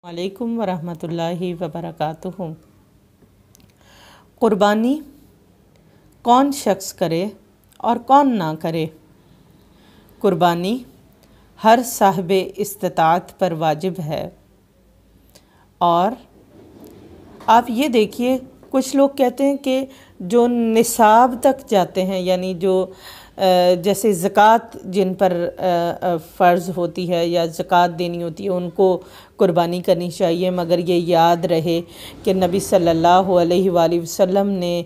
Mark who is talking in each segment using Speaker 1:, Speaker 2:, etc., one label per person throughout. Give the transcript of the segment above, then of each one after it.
Speaker 1: वालेकुम वरहमतुल्लाहि वबरकातुहू। क़ुरबानी कौन शख्स करे और कौन ना करे। क़ुरबानी हर साहिबे इस्तिताअत पर वाजिब है। और आप ये देखिए, कुछ लोग कहते हैं कि जो निसाब तक जाते हैं, यानी जो जैसे ज़कात जिन पर फ़र्ज़ होती है या ज़कात देनी होती है, उनको क़ुरबानी करनी चाहिए, मगर ये याद रहे कि नबी सल्लल्लाहु अलैहि वसल्लम ने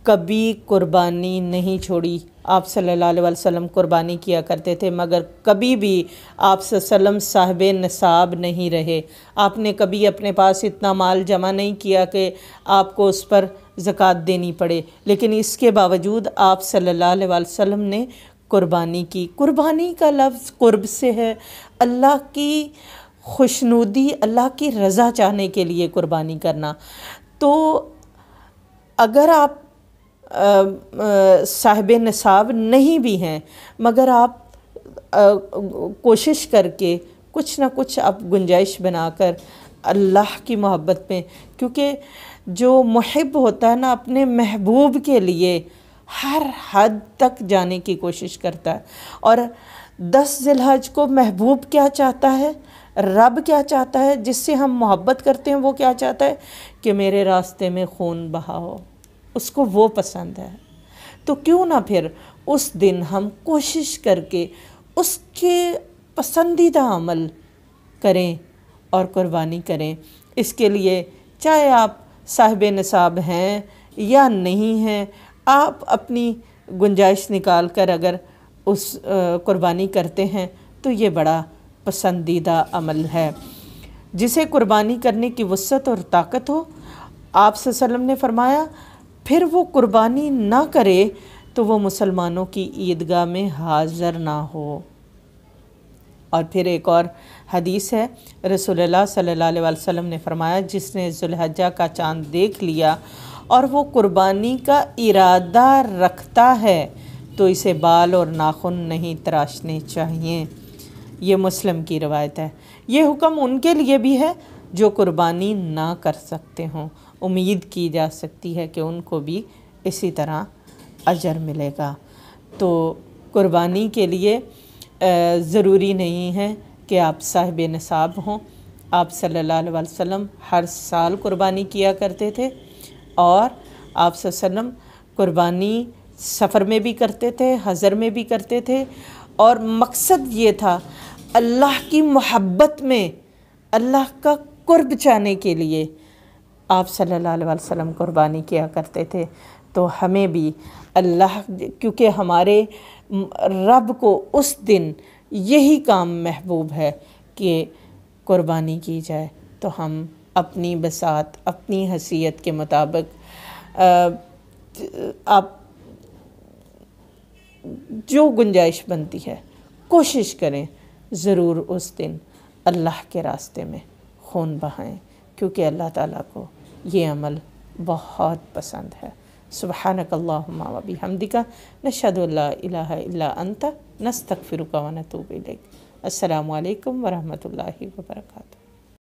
Speaker 1: कभी क़ुरबानी नहीं छोड़ी। आप सल्लल्लाहु अलैहि वसल्लम क़ुरबानी किया करते थे, मगर कभी भी आप सल्लल्लाहु साहिबे निसाब नहीं रहे। आपने कभी अपने पास इतना माल जमा नहीं किया कि आपको उस पर ज़कात देनी पड़े, लेकिन इसके बावजूद आप सल्लल्लाहु अलैहि वसल्लम ने क़ुरबानी की। क़ुरबानी का लफ्ज़ क़ुर्ब से है, अल्लाह की खुशनुदी, अल्लाह की रज़ा चाहने के लिए क़ुरबानी करना। तो अगर आप साहिबे निसाब नहीं भी हैं, मगर आप कोशिश करके कुछ ना कुछ आप गुंजाइश बनाकर अल्लाह की मोहब्बत में, क्योंकि जो मुहिब होता है ना, अपने महबूब के लिए हर हद तक जाने की कोशिश करता है। और 10 ज़िलहज को महबूब क्या चाहता है, रब क्या चाहता है, जिससे हम मोहब्बत करते हैं, वो क्या चाहता है कि मेरे रास्ते में खून बहा हो, उसको वो पसंद है। तो क्यों ना फिर उस दिन हम कोशिश करके उसके पसंदीदा अमल करें और क़ुरबानी करें। इसके लिए चाहे आप साहिबे निसाब हैं या नहीं हैं, आप अपनी गुंजाइश निकाल कर अगर उस क़ुरबानी करते हैं तो ये बड़ा पसंदीदा अमल है। जिसे क़ुरबानी करने की वुसअत और ताकत हो, आप सल्लल्लाहु अलैहि वसल्लम ने फरमाया, फिर वो क़ुरबानी ना करे तो वो मुसलमानों की ईदगाह में हाज़िर ना हो। और फिर एक और हदीस है, रसूलुल्लाह सल्लल्लाहु अलैहि वसल्लम ने फरमाया, जिसने ज़ुल्हज्जा का चाँद देख लिया और वो क़ुरबानी का इरादा रखता है तो इसे बाल और नाखून नहीं तराशने चाहिए। ये मुस्लिम की रवायत है। ये हुक्म उनके लिए भी है जो क़ुरबानी ना कर सकते हों। उम्मीद की जा सकती है कि उनको भी इसी तरह अजर मिलेगा। तो क़ुरबानी के लिए ज़रूरी नहीं है कि आप साहिबे निसाब हों। आप सल्लल्लाहु अलैहि वसल्लम हर साल क़ुरबानी किया करते थे, और आप सल्लल्लाहु अलैहि वसल्लम क़ुरबानी सफ़र में भी करते थे, हज़र में भी करते थे। और मकसद ये था, अल्लाह की मोहब्बत में, अल्लाह का क़ुर्ब चाहने के लिए आप सल्लल्लाहु अलैहि वसल्लम क़ुरबानी किया करते थे। तो हमें भी अल्लाह, क्योंकि हमारे रब को उस दिन यही काम महबूब है कि क़ुरबानी की जाए, तो हम अपनी बसात, अपनी हैसियत के मुताबिक आप जो गुंजाइश बनती है कोशिश करें, ज़रूर उस दिन अल्लाह के रास्ते में खून बहाएं, क्योंकि अल्लाह ताला को ये अमल बहुत पसंद है। सुब्हानकल्लाहुम्मा व बिहम्दिका नशहदु अल्ला इलाहा इल्ला अंता नस्तगफिरुका व नतूबु इलैक। अस्सलामु अलैकुम व रहमतुल्लाहि व बरकातुहू।